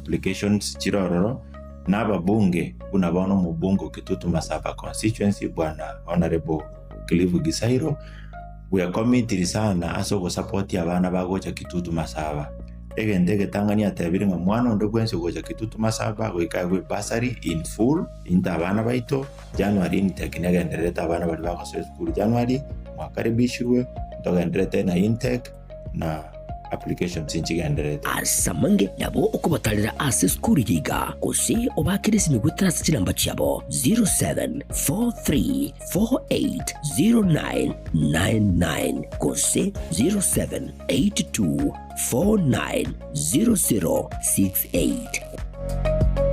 applications chirororo naba bunge kuna bono mubungo Kitutu Masaba constituency bwana Honorable Kilivu Gisairo. We are committed sana aso go support abana bagocha Kitutu Masaba. Egende getangania tabiri mwana ndo kwense gocha Kitutu Masaba go ikagwe basari in full inta abana baito January nitekinega ndereta abana bali bako school January mwakaribishwe ndogenderete na intake na applications inchigenderete asamange nabo okubatalira ase school yiga kose obakirisi ni gutrasa chilamba chabo 0743480999 kose 0782490068.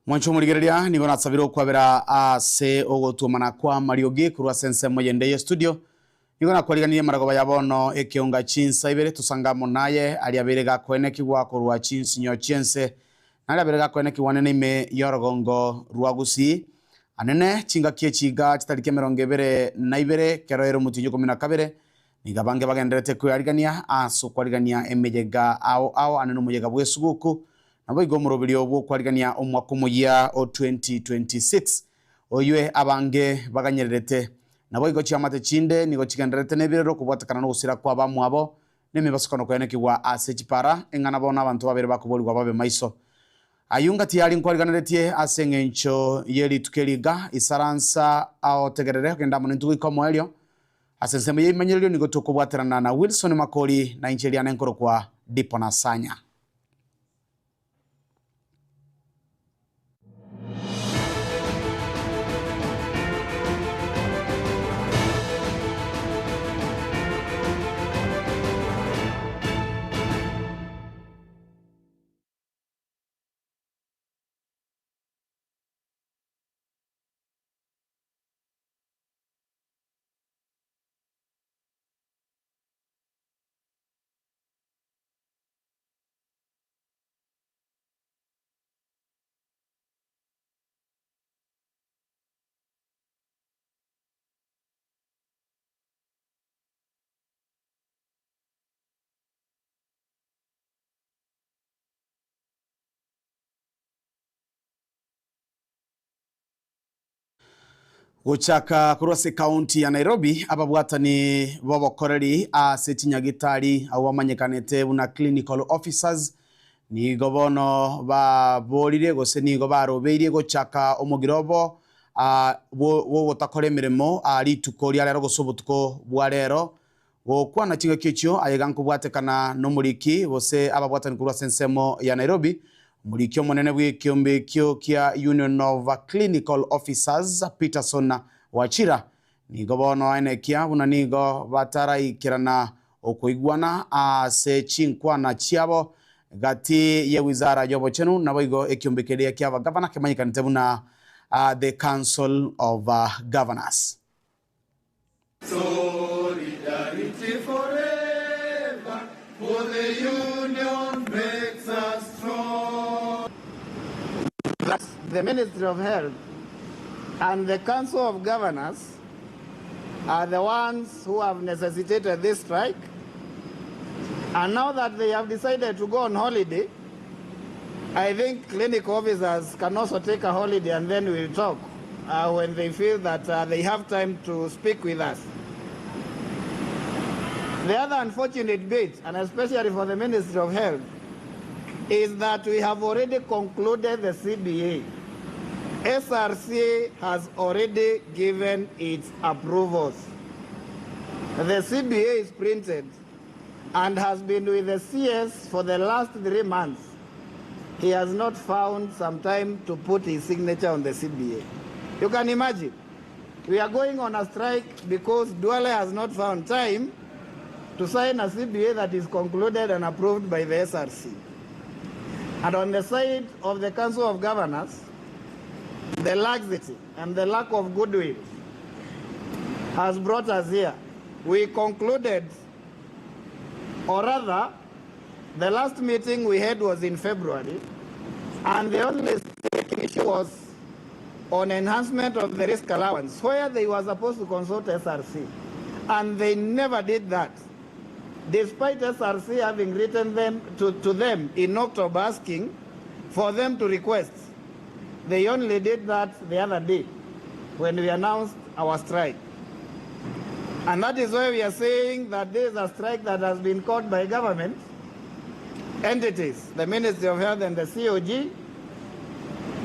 Mwancho muligereria nigo natsabiro kwabera ase ogotumana kwa Mariogi kurwa sense moyende studio nigo nakwaliganiye maragoba yabono Ekeonga Chinsa Ibere tusangamo naye ali aberega kwene kigwa kurwa Chinsi nyo Chinse nali aberega kwene kiwanene ime yorogongo ruagusi anene chinga kie chiga chitarike 22 keroero mutinyo 12 nigabange bagenderete kuyarigania aso kwarigania emejega ao anene mujega bwesuguku nabo igomurobiri obwo kwarigania omwaka muya o 2026 oywe abange baganyererete nabo igo chiamate chinde nigo chigenderete nebirero kubwatakana no gusira kwa bamwabo nemibasokano kwene kiwa ase chipara engana bona abantu babere bakubolwa babe maiso ayunga tiyali nkwariganaretie ase ngencho yeli tukeliga isaransa ao tegerere kenda munentu ikomo elio ase nseme yimanyerero nigo tukubwaterana na Wilson Makoli na incheli anenkoro kwa Dipon Asanya. Uchaka kurwase county ya Nairobi ababwatani bobokoreri ase Chinyagitari awamanyekanete una clinical officers ni gobono baborire gose ni go barobeire gochaka omugirobo wo takore mirimo ari tukori arero gosobotuko bwarero wo kwana chinga kicho ayeganko bwatekana no muriki bose ababwatani kurwase nsemo ya Nairobi Murikyo munene w'ikiombe kia Union of Clinical Officers Peterson Wachira nigo bono anekia buna nigo bataraikirana okuigwana ase chinkwana chiabo gati ye wizara yobochenu nabo igo ekiombe keria kia gavana kemanyikanite buna the Council of Governors. Solidarity forever, for the union makes us strong. The Ministry of Health and the Council of Governors are the ones who have necessitated this strike. And now that they have decided to go on holiday, I think clinic officers can also take a holiday and then we'll talk when they feel that they have time to speak with us. The other unfortunate bit, and especially for the Ministry of Health, is that we have already concluded the CBA. SRC has already given its approvals. The CBA is printed and has been with the CS for the last 3 months. He has not found some time to put his signature on the CBA. You can imagine, we are going on a strike because Duale has not found time to sign a CBA that is concluded and approved by the SRC. And on the side of the Council of Governors, the laxity and the lack of goodwill has brought us here. We concluded, or rather, the last meeting we had was in February, and the only issue was on enhancement of the risk allowance, where they were supposed to consult SRC, and they never did that. Despite SRC having written them to them in October asking for them to request, they only did that the other day when we announced our strike. And that is why we are saying that this is a strike that has been called by government entities, the Ministry of Health and the COG,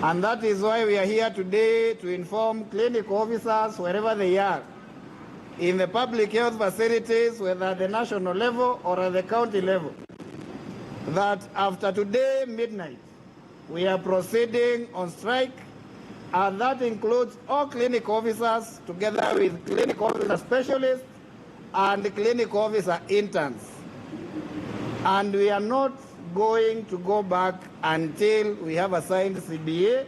and that is why we are here today to inform clinical officers wherever they are, in the public health facilities, whether at the national level or at the county level, that after today midnight, we are proceeding on strike, and that includes all clinical officers together with clinical officer specialists and clinical officer interns. And we are not going to go back until we have a signed CBA.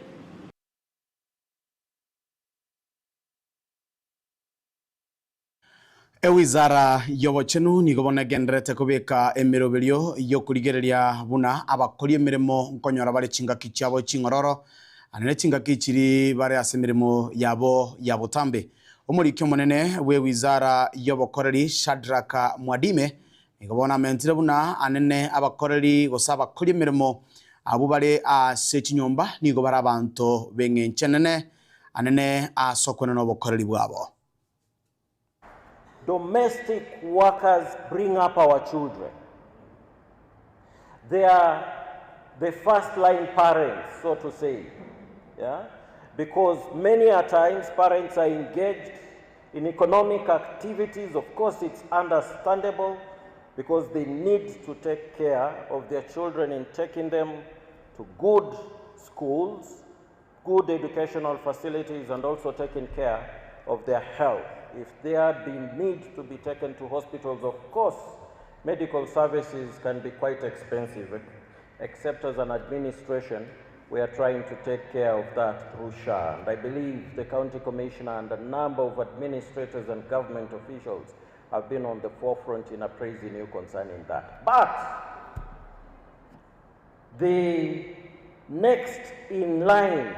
Wizara yobochenu nigobona gendrete kubika emiroberio yokurigereria buna abakori emirimo nkonyora bari chingaki cyabo chingororo anene chingaki chiri bari asemirimo yabo yabotambe umurikyo munene we wizara yobokoreri Shadraka Mwadime nigobona mentire buna anene abakoreri gosaba kuri emirimo abo bari asechinyomba nigobara abantu bengenchenene anene asokone no bokoreri bwabo. Domestic workers bring up our children. They are the first line parents, so to say, yeah? Because many a times parents are engaged in economic activities. Of course, it's understandable because they need to take care of their children in taking them to good schools, good educational facilities, and also taking care of their health. If they are being need to be taken to hospitals, of course, medical services can be quite expensive, except as an administration, we are trying to take care of that through SHA. And I believe the county commissioner and a number of administrators and government officials have been on the forefront in appraising you concerning that. But the next in line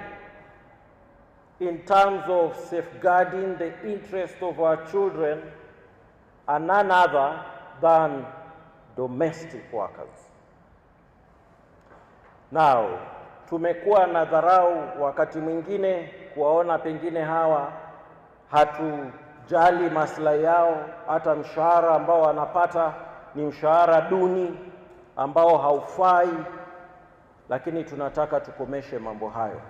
in terms of safeguarding the interest of our children are none other than domestic workers. Now, tumekuwa na dharau wakati mwingine kuwaona pengine hawa hatujali maslahi yao, hata mshahara ambao wanapata ni mshahara duni ambao haufai, lakini tunataka tukomeshe mambo hayo.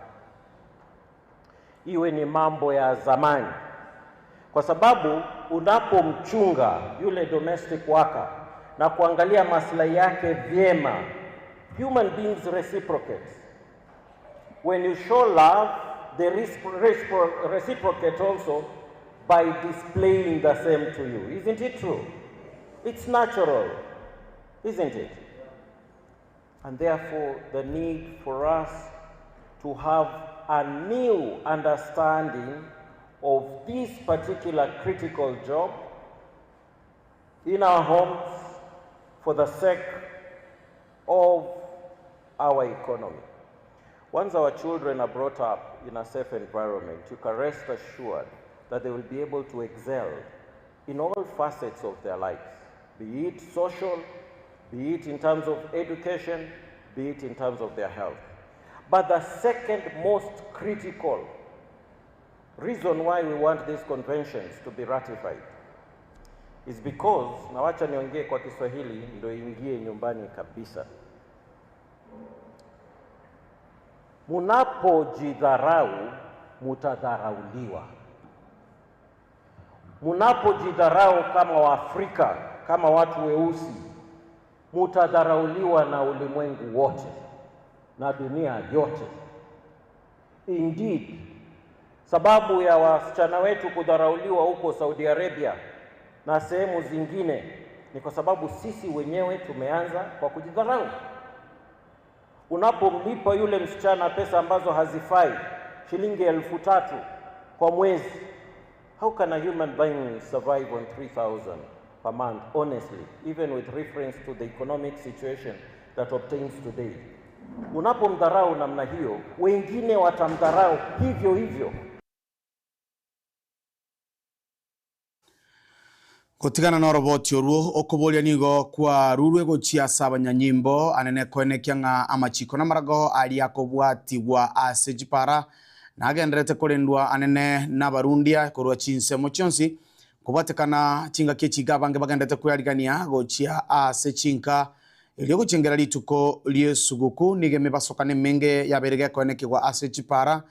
Iwe ni mambo ya zamani, kwa sababu unapomchunga yule domestic worker na kuangalia maslahi yake vyema, human beings reciprocate. when you show love, they reciprocate also by displaying the same to you. Isn't it true? It's natural, isn't it? And therefore, the need for us to have a new understanding of this particular critical job in our homes for the sake of our economy. Once our children are brought up in a safe environment, you can rest assured that they will be able to excel in all facets of their lives, be it social, be it in terms of education, be it in terms of their health. But the second most critical reason why we want these conventions to be ratified is because, na wacha niongee kwa Kiswahili ndio ingie nyumbani kabisa. Munapojidharau, mutadharauliwa. Munapojidharau kama Waafrika, kama watu weusi, mutadharauliwa na ulimwengu wote, na dunia yote. Indeed, sababu ya wasichana wetu kudharauliwa huko Saudi Arabia na sehemu zingine ni kwa sababu sisi wenyewe tumeanza kwa kujidharau. Unapomlipa yule msichana pesa ambazo hazifai, shilingi 3,000 kwa mwezi, how can a human being survive on 3,000 per month, honestly, even with reference to the economic situation that obtains today? Unapomdharau namna hiyo, wengine watamdharau hivyo hivyo. Kutigana na roboti oruo okubolia nigo kwa rurwe gochia abanyanyimbo anene kwenekya nga amachiko namarago ali akobwatigwa asejipara nagenderete kurendwa anene n'abarundia korwa Chinsa mochonsi kubatekana chinga kechiga bange bagendete kuyarigania gochia asechinka ilio guchengera lituko liesuguku nigeme basokane menge yaberege kwenekwa asejipara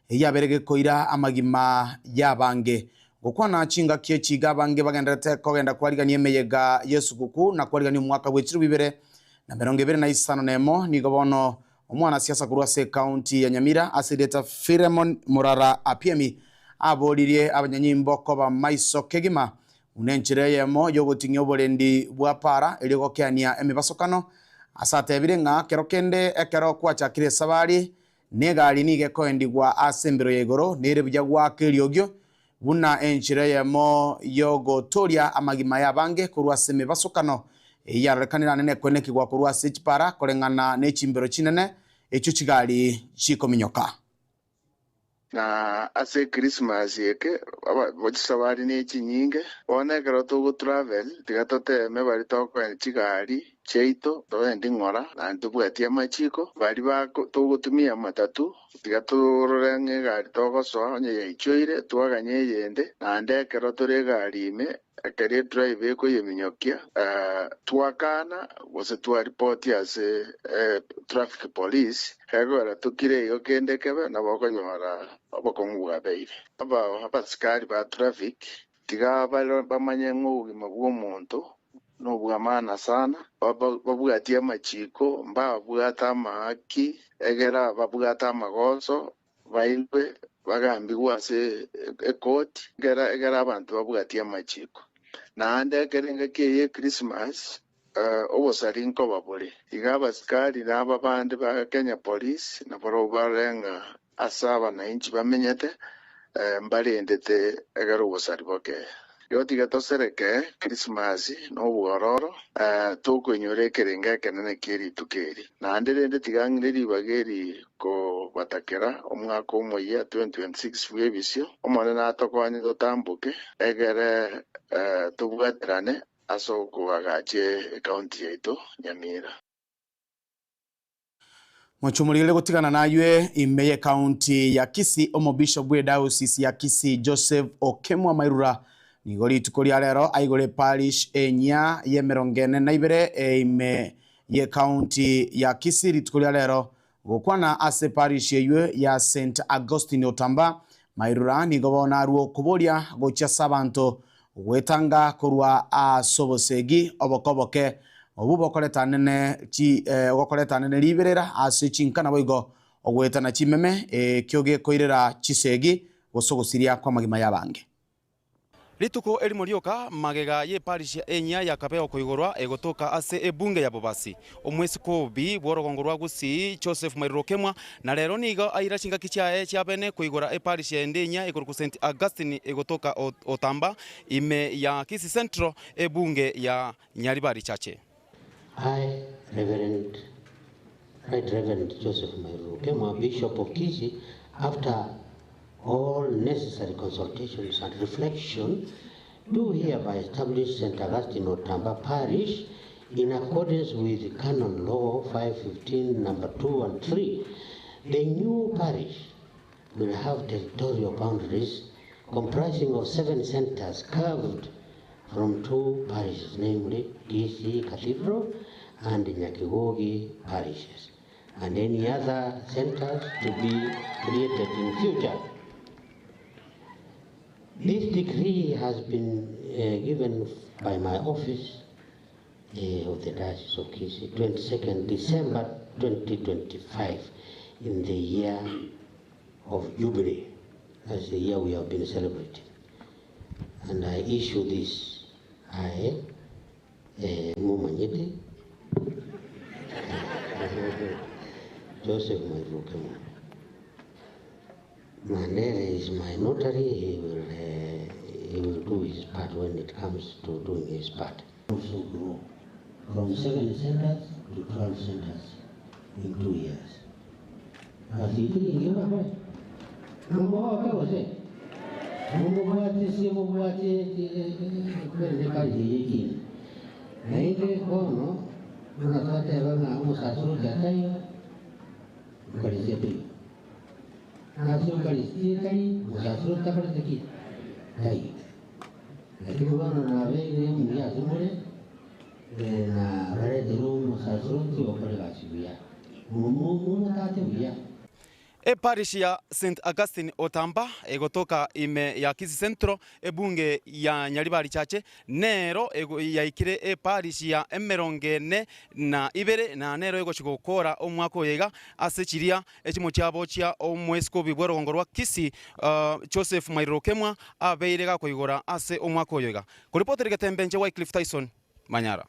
yaberege koira amagima yabange gukwana chinga kechiga bange bagendete kogenda kwarigania emeyega yesuguku na kwarigania mwaka w'echiru Ibere na 2025 nemo nigo bono omwana siasa kurwa se county ya Nyamira asideta Firemon Murara apiemi aboririe abanyanyimbo koba maiso kegima unenchire yemo yogotinyo bolendi bwa para eligo kyania emibasokano asate birenga kerokende ekero kwacha kire sabari negali nige koendigwa asembero yegoro nere bujagwa kiriogyo buna enchire yemo yogotoria amagima yabange kurwa seme basokano yarekanira nene kwenekigwa kurwa sechipara korengana nechimbero chinene echo chigali chikominyoka na ase Christmas yeke bochisabari nechinyinge onekero tugu travel tigatote me bari toko en chigari cheito toendi ngora na ntubwatie amachiko bari tugutumia matatu tigaturenge gari togoso onye yaichoire twaganye yende na ndekero turi gari ime akere drive eko yeminyokia twakana wose twa report as traffic police hegora tukire yo kendekebe na bakonyora abakongwa beire abasikari ba traffic tiga bamanye ng'ubugima bw'omuntu n'obwamana sana babwatie amachiko babwata amahaki egera babwata amagoso bailwe bagambigwa ase ekoti egera abantu babwatie amachiko naende ekerenge keye Christmas obosari nko babure iga abasikari n'aba bandi ba Kenya Police nabaro barenga asaba na inchi bamenyete mbarendete egero obosari boke yotiga tosereke Christmas n'obwororo tukunyora ekerenge ekenene keri tukeri naende rende tigang'ireri bageri ko batakera omwaka omoya 2026 bwebisio omone natokonye totambuke egere tubwaterane asoko agache county yaito Nyamira Mochumulile gutigana naywe imeye county ya Kisii omobisho bwe diocese ya Kisii Joseph Okemwa Mairura nigoli tukoli alero aigole parish enya ye 42 ime ye county ya Kisii litukoli alero gukwana ase parish yewe ya St Augustine Otamba Mairura nigobona ruo kubolia gocha sabanto wetanga kurwa asobosegi obokoboke obubokoleta nene chi obokoleta nene liberera ase chinkana boigo ogwetana chimeme kioge koirera chisegi gosogusiria kwa magima yabange. Rituko erimorioka magega ye parish ya enya yakabeo koigorwa egotoka ase ebunge ya Bobasi omwesi kobi bworogongo rwa Kisii Joseph Mairokemwa na rero nigo aira chinga kichae chiabene koigora e parish ya ndenya egoruku St Augustine egotoka Otamba ime ya Kisii Central ebunge ya Nyaribari chache. I, Right Reverend Joseph Mairokemwa, Bishop of Kisii, after all necessary consultations and reflection, do hereby establish St. Augustine Otamba Parish in accordance with Canon Law 515 number 2 and 3. The new parish will have territorial boundaries comprising of 7 centers carved from 2 parishes, namely Kisii Cathedral and Nyakigogi parishes, and any other centers to be created in future. This decree has been given by my office of the Diocese of Kisii, 22nd December 2025, in the year of Ibere, as the year we have been celebrating. And I issue this, Mumanyete, Joseph Mairokemwa. Mandere is my notary. He will do his part when it comes to doing his part. Also grow from 7 centers to 12 centers in 2 years. As he did in Ibere, E parish ya St Augustine Otamba egotoka ime ya Kisii Central ebunge ya Nyaribari chache nero yaikire e parish ya emerongene na Ibere na nero egochigokora omwako yega ase chiria ekimo cyabo chia omwesi ko bibworogongo rwa Kisii Joseph Mairokemwa abeirega koigora ase omwako yega kuripotera Getembe nje Wycliffe Tyson Manyara.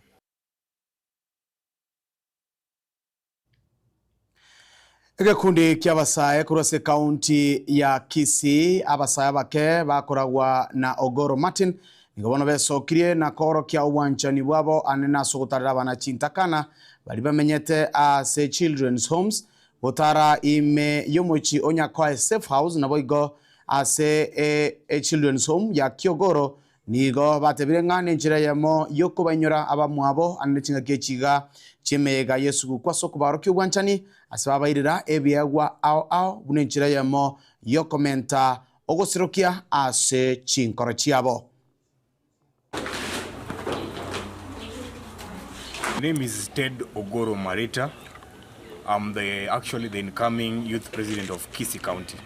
Gikundi ky'abasaye kurase county ya Kisii abasaye bake bakoragwa na Ogoro Martin nigobono besokirie na koro kya uwanchani bwabo anena sogotarira bana chintakana bali bamenyete ase children's homes gotara ime yomochi onyakwa safe house nabo igo ase children's home ya Kiogoro nigo batebire ngane njira yamo yoko banyura abamwabo anechinga kechiga chimega Yesu kwaso kubaro ky'uwanchani asababairira ebyagwa ao bune njira yamo yokomenta ogosirokia ase chinkoro chiabo. My name is Ted Ogoro Marita. I'm actually the incoming youth president of Kisii County.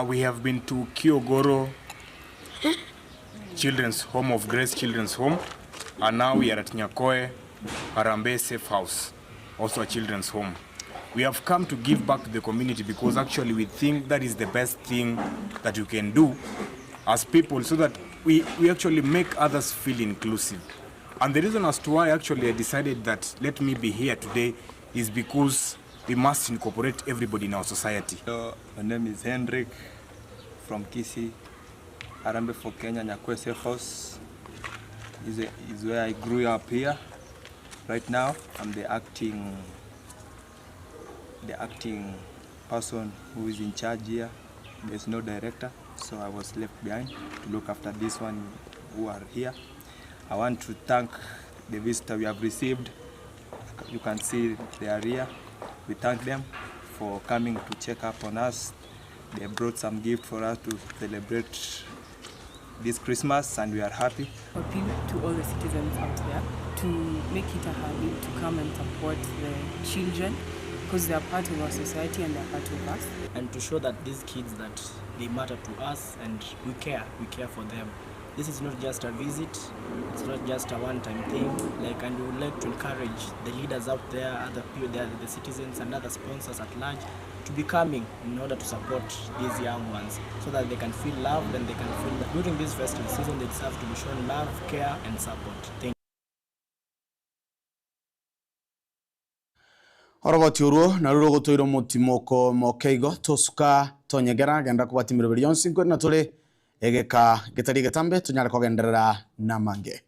We have been to Kiogoro Children's Home of Grace Children's Home, and now we are at Nyakoe Harambe Safe House, also a children's home. We have come to give back to the community because actually we think that is the best thing that you can do as people, so that we actually make others feel inclusive. And the reason as to why actually I decided that let me be here today is because we must incorporate everybody in our society. My name is Hendrik from Kisii, Harambe for Kenya, Nyakoe Safe House is where I grew up here. Right now, I'm the acting person who is in charge here. There's no director, so I was left behind to look after this one who are here. I want to thank the visitor we have received. You can see they are here. We thank them for coming to check up on us. They brought some gift for us to celebrate this Christmas, and we are happy. Appeal to all the citizens out there to make it a habit to come and support the children, because they are part of our society and they are part of us. And to show that these kids, that they matter to us and we care for them. This is not just a visit, it's not just a one-time thing. And we would like to encourage the leaders out there, other people, the citizens and other sponsors at large to be coming in order to support these young ones so that they can feel loved and they can feel that during this festive season they deserve to be shown love, care and support. Thank you. Oroboti uruo na ruro gotoiro mutimoko mokeigo tosuka tonyegera genda kubatimiro billions ngo na tole egeka getari getambe tunyara kogenderera namange.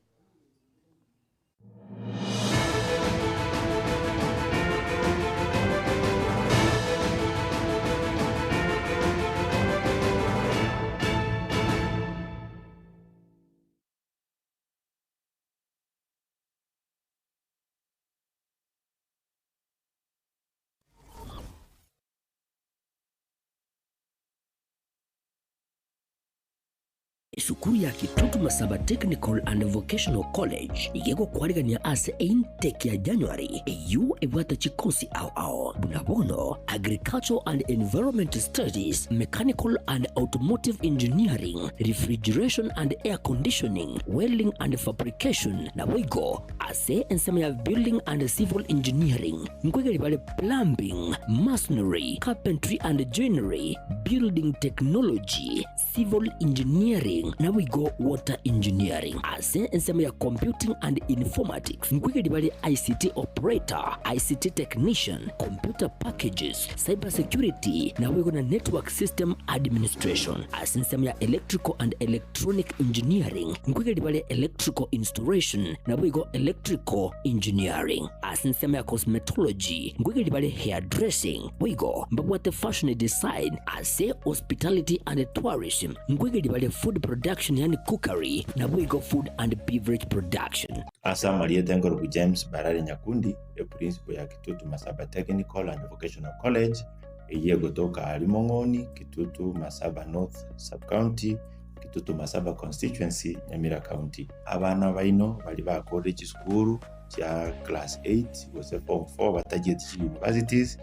Sukuru ya Kitutu Masaba Technical and Vocational College igego kwarigania ase intake ya January eyu ebwata chikosi ao bunabono Agricultural and Environment Studies, Mechanical and Automotive Engineering, Refrigeration and Air Conditioning, Welding and Fabrication na wigo ase ensema ya Building and Civil Engineering ngwegeli bale Plumbing, Masonry, Carpentry and Joinery, Building Technology, Civil Engineering na we go Water Engineering. Ase ensema ya Computing and Informatics ngwegeli bale ICT Operator, ICT Technician, Computer Packages, Cyber Security na we go na Network System Administration. Ase ensema ya Electrical and Electronic Engineering ngwegeli bale Electrical Installation na we go Electrical Engineering. Ase ensema ya Cosmetology ngwegeli bale Hairdressing we go mbabwate Fashion Design. Ase Hospitality and Tourism ngwegeli bale Food Production yani cookery na wigo Food and Beverage Production. Asa Marieta Ngorogu James Barari Nyakundi principal ya Kitutu Masaba Technical and Vocational College eyego toka Alimongoni, Kitutu Masaba North Sub-County, Kitutu Masaba Constituency, Nyamira County. Abana baino bali ba college school ya class 8 wose form 4 batagiye universities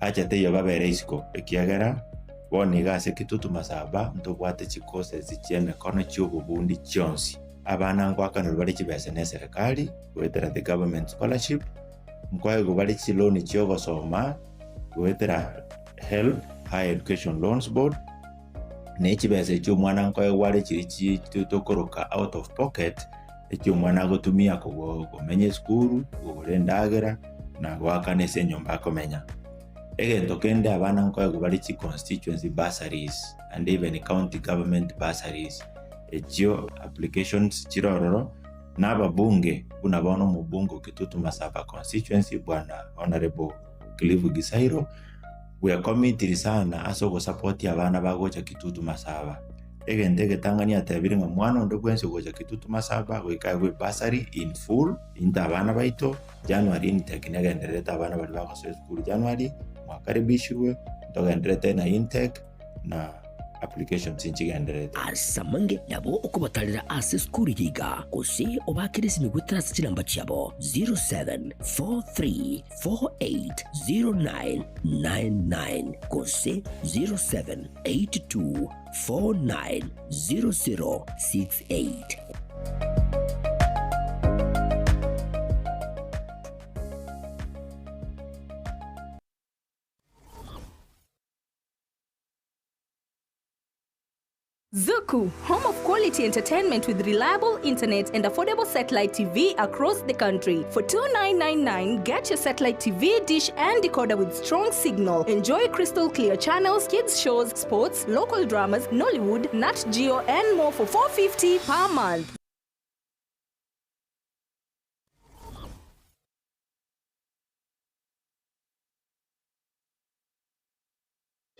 acha teyo babere isko ekiagera boniga se Kitutu Masaba ntobwate chikose zicheme kono cy'ububundi cyonsi. Abana ngwakana bali kibese ne serikali wetera the government scholarship mkwego bali chiloni cyogo soma wetera help higher education loans board ne kibese cy'umwana nkwayo wale kiri kitokoroka out of pocket ekyo mwana gotumia kumenye school urendagera na gwakane se nyomba komenya. Egento kende abana nkwago bali chi constituency bursaries and even county government bursaries. Ekyo applications chirororo n'ababunge bunabono mu bungo Kitutu Masaba constituency bwana honorable Gisairo we are committed sana aso support abana bagocha Kitutu Masaba. Egende getangania tabiri nga mwana ndo kwense gocha Kitutu Masaba we bursary in full inta abana baito January intake negendereta abana bali bakoso school January mwakaribishwe ntogenderete na intake na applications inchigenderete. Asamange nabo okubatalira ase skuri yiga kusi obakirisi ni gutrasa chilamba chabo 0743480999 kusi 0782490068. Zuku, home of quality entertainment with reliable internet and affordable satellite TV across the country. For $29.99, get your satellite TV dish and decoder with strong signal. Enjoy crystal clear channels, kids shows, sports, local dramas, Nollywood, Nat Geo and more for $4.50 per month.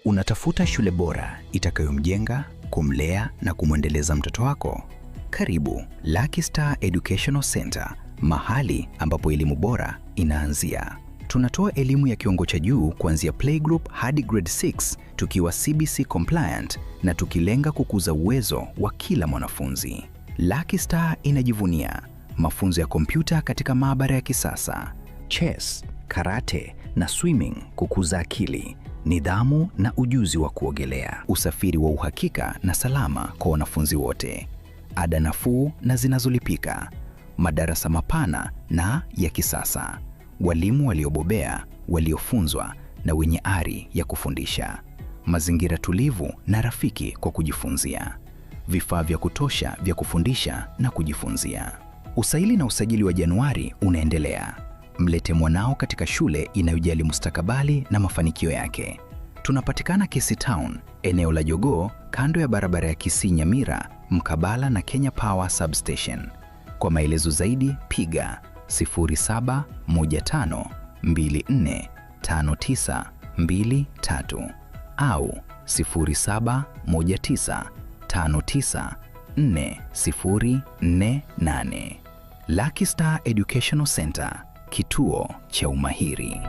Unatafuta shule bora itakayomjenga, kumlea na kumwendeleza mtoto wako? Karibu Lucky Star Educational Center, mahali ambapo elimu bora inaanzia. Tunatoa elimu ya kiwango cha juu kuanzia playgroup hadi grade 6 tukiwa CBC compliant na tukilenga kukuza uwezo wa kila mwanafunzi. Lucky Star inajivunia mafunzo ya kompyuta katika maabara ya kisasa, chess, karate na swimming kukuza akili, nidhamu na ujuzi wa kuogelea, usafiri wa uhakika na salama kwa wanafunzi wote, ada nafuu na zinazolipika, madarasa mapana na ya kisasa, walimu waliobobea, waliofunzwa na wenye ari ya kufundisha, mazingira tulivu na rafiki kwa kujifunzia, vifaa vya kutosha vya kufundisha na kujifunzia. Usaili na usajili wa Januari unaendelea. Mlete mwanao katika shule inayojali mustakabali na mafanikio yake. Tunapatikana Kisii Town, eneo la Jogoo, kando ya barabara ya Kisii Nyamira, mkabala na Kenya Power Substation. Kwa maelezo zaidi piga 0715245923 au 0719594048. Lucky Star Educational Center, kituo cha umahiri.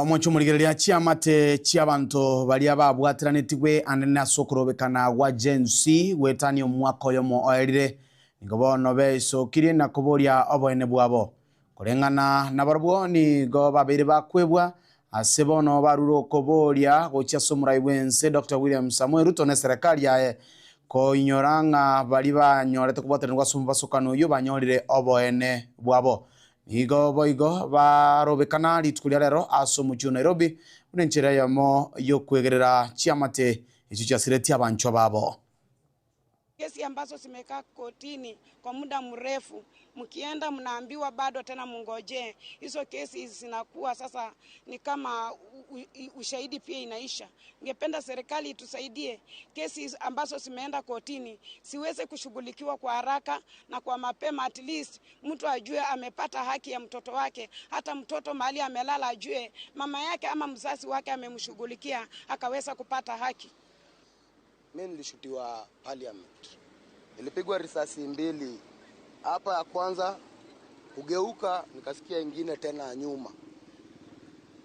Mwachumurigereria chiamate chiabanto baria babwatiranitiwe anene asokorobekana wa Gen-Z wetani omwaka oyomo oerire nigobono becokirie na kuboria oboene bwabo kurengana na barabwo nigo babiri bakwebwa ase bono baruro kuboria gochia somurai wense Dr. William Samuel Ruto na serikali yae koinyoranga bari banyorete kubwatanirwa sombasokano yo banyorire oboene bwabo. Igo boigo barobekana ritukuria rero asomuchu Nairobi unenchera yamo yokwegerera chiamate icho cha sireti abancho babo. Kesi ambazo zimekaa kotini kwa muda mrefu, mkienda mnaambiwa bado tena mungoje. Hizo kesi zinakuwa sasa ni kama ushahidi pia inaisha. Ningependa serikali itusaidie kesi ambazo zimeenda kotini siweze kushughulikiwa kwa haraka na kwa mapema, at least mtu ajue amepata haki ya mtoto wake, hata mtoto mahali amelala ajue mama yake ama mzazi wake amemshughulikia akaweza kupata haki. Mimi nilishutiwa parliament. Nilipigwa risasi mbili. Hapa ya kwanza kugeuka nikasikia ingine tena nyuma.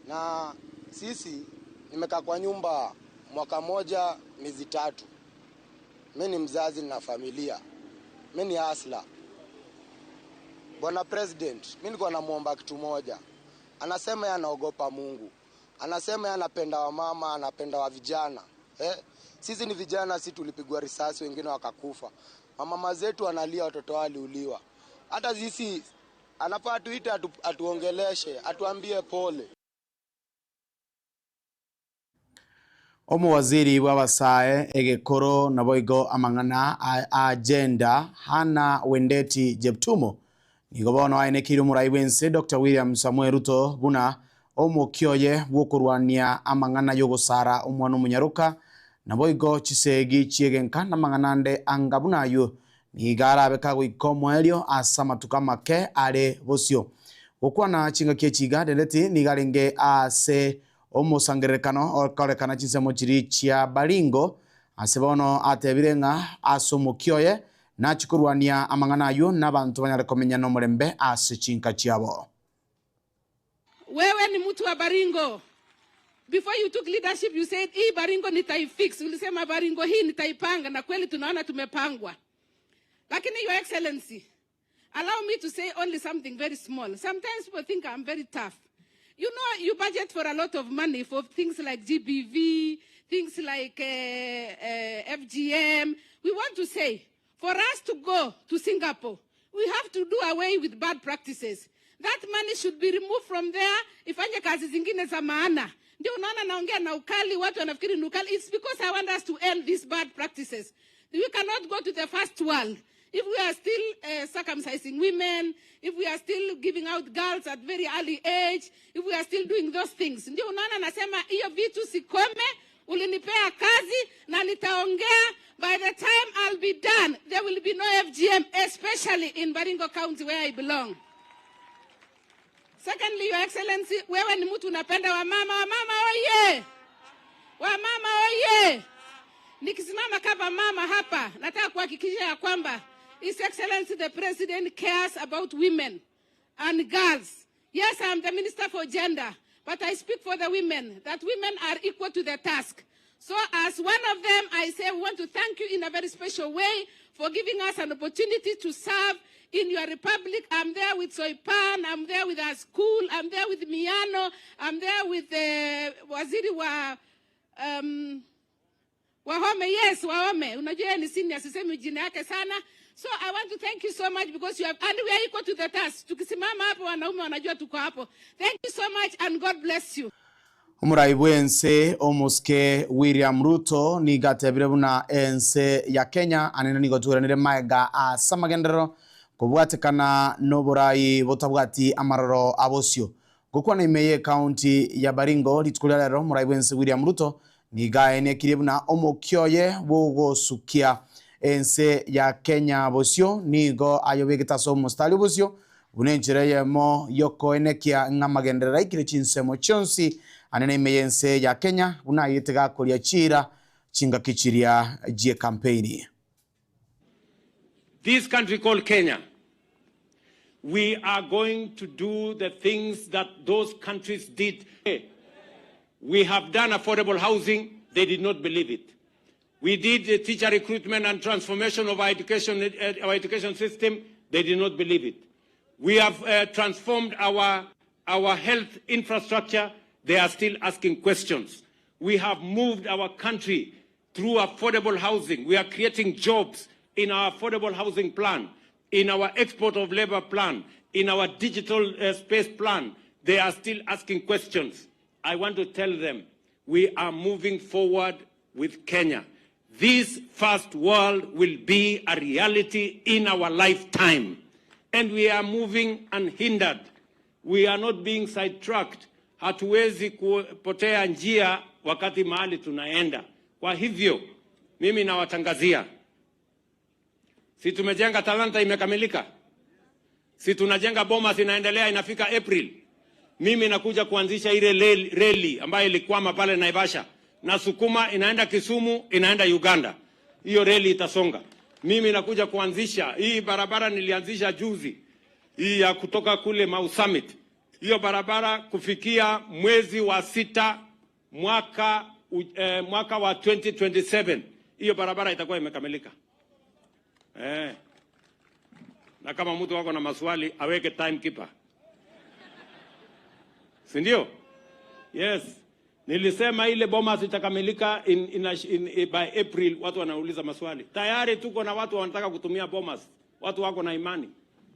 Na sisi nimekaa kwa nyumba mwaka moja miezi 3. Mimi ni mzazi na familia. Mimi ni hasla. Bwana President, mimi niko namuomba kitu moja. Anasema yeye anaogopa Mungu. Anasema yeye anapenda wamama, anapenda wa vijana. Sisi ni vijana, sisi tulipigwa risasi, wengine wakakufa. Mama zetu analia, watoto wao waliuliwa. Hata sisi anafaa tuite atuongeleshe, atuambie pole. Omo waziri wabasae egekoro na boigo amangana agenda hana wendeti jeptumo nigobono ainekiro murai wense Dr. William Samuel Ruto buna omo kioye wokurwania amangana yogosara omwana munyaruka na boigo chisegi chiegenka na manganande angabunayo nigara bekago ikomo elio asama tukamake ale bosio okwana chinga kechiga deleti nigarenge ase omusangerekano okorekana Chinsa mochiri chia baringo asebono atebirenga asomukioye na chikurwania amangana yo nabantu banyare komenya no murembe ase chinka chiabo. Wewe ni mtu wa Baringo. Before you took leadership you said hii Baringo nitaifix. Ulisema Baringo hii nitaipanga na kweli tunaona tumepangwa. Lakini your excellency, allow me to say only something very small. Sometimes people think I'm very tough. You know, you budget for a lot of money for things like GBV, things like FGM. We want to say, for us to go to Singapore, we have to do away with bad practices. That money should be removed from there. Ifanye kazi zingine za maana. Ndio unaona naongea na ukali, watu wanafikiri ni ukali. It's because I want us to end these bad practices. We cannot go to the first world if we are still circumcising women, if we are still giving out girls at very early age, if we are still doing those things. Ndio unaona nasema hiyo vitu sikome, ulinipea kazi na nitaongea. By the time I'll be done, there will be no FGM, especially in Baringo County where I belong. Secondly, Your Excellency, wewe ni mtu unapenda wamama. Wamama oye! Wamama oye! Nikisimama kama mama hapa, nataka kuhakikisha ya kwamba His Excellency the President cares about women and girls. Yes, I'm the Minister for Gender, but I speak for the women, that women are equal to the task. So as one of them, I say we want to thank you in a very special way for giving us an opportunity to serve in your republic. I'm there with Soipan, I'm there with our school, I'm there with Miano, I'm there with the waziri Wahome, yes, Wahome. Unajua ni senior, sisemi jina yake sana. So I want to thank you so much because you have, and we are equal to the task. Tukisimama hapo wanaume wanajua tuko hapo. Thank you so much and God bless you. Umuraibu ense omuske William Ruto ni gatebire buna ense ya Kenya anene ni goturanire maega asamagendero kubwatekana noburai botabwati amaroro abosio gukwa na imeye county ya Baringo litukulia lero muraibu ense William Ruto ni gaene kiribuna omokyoye bogosukia ense ya Kenya bosio nigo ayobegeta so mustali bosio bunenjere mo yoko enekia ngamagendera ikire chinsemo chonsi anene imeyense ya Kenya unayitega kolia chira chinga kichiria je campaign. This country called Kenya, we are going to do the things that those countries did. We have done affordable housing, they did not believe it. We did the teacher recruitment and transformation of our education system, they did not believe it. We have transformed our health infrastructure, they are still asking questions. We have moved our country through affordable housing. We are creating jobs in our affordable housing plan, in our export of labor plan, in our digital space plan. They are still asking questions. I want to tell them, we are moving forward with Kenya. This first world will be a reality in our lifetime. And we are moving unhindered. We are not being sidetracked. Hatuwezi kupotea njia wakati mahali tunaenda. Kwa hivyo, mimi nawatangazia. Si tumejenga Talanta imekamilika. Si tunajenga Bomas inaendelea inafika April. Mimi nakuja kuanzisha ile reli ambayo ilikwama pale Naivasha. Na Sukuma inaenda Kisumu, inaenda Uganda. Hiyo reli itasonga. Mimi nakuja kuanzisha hii barabara nilianzisha juzi. Hii ya kutoka kule Mau Summit. Hiyo barabara kufikia mwezi wa 6 mwaka wa 2027. Hiyo barabara itakuwa imekamilika. Na kama mtu wako na maswali aweke timekeeper. Si ndio? Yes. Nilisema ile Bomas itakamilika by April. Watu wanauliza maswali. Tayari tuko na watu wanataka kutumia Bomas. Watu wako na imani.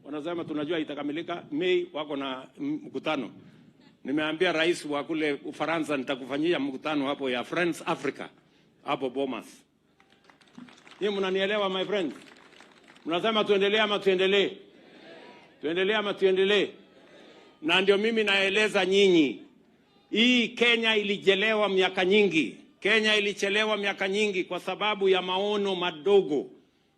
Wanasema tunajua itakamilika Mei, wako na mkutano. Nimeambia rais wa kule Ufaransa nitakufanyia mkutano hapo ya Friends Africa hapo Bomas. Yeye mnanielewa my friends? Mnasema tuendelee ama tuendelee? Tuendelee ama tuendelee? Na ndio mimi naeleza nyinyi. Hii Kenya ilijelewa miaka nyingi. Kenya ilichelewa miaka nyingi kwa sababu ya maono madogo.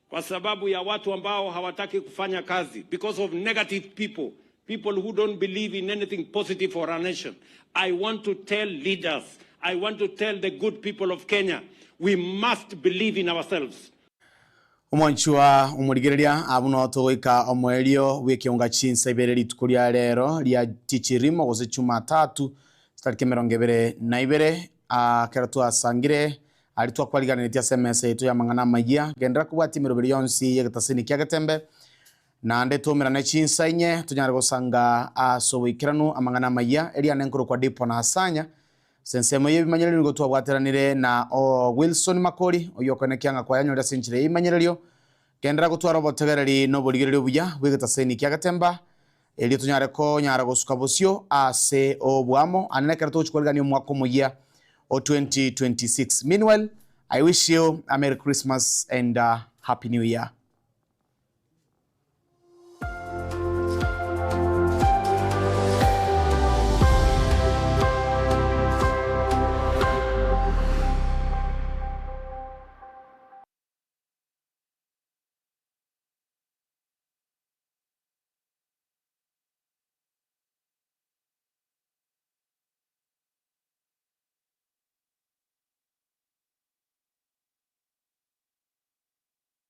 Kwa sababu ya watu ambao hawataki kufanya kazi. Because of negative people. People who don't believe in anything positive for our nation. I want to tell leaders. I want to tell the good people of Kenya. We must believe in ourselves. Umwanchua umurigereria abuno togoika omwelio w'Ekeonga Chinsa Ibere litukulia lero lya tichirimo gose Jumatatu tariki 22 keratu asangire alitwa kwaliganira SMS yetu ya mangana magia gendera kubwati 20 yonsi yegatasini kya Getembe na ndetomera na Chinsa inye tunyara gusanga asobikiranu amangana magia elia nenkuru kwa Dipon na Asanya sensemo y'ibimanyerero ngo twabwateranire na Wilson Makori oyokone kyanga kwa yanyo ndasinchire y'imanyerero gendera gutwara botegereri no buligerero buya wegatasini kya Getemba elio tunyara ko nyara gusuka bosio ase obwamo anekera to chukwalgani mwako moya o 2026. Meanwhile, I wish you a Merry Christmas and Happy New Year.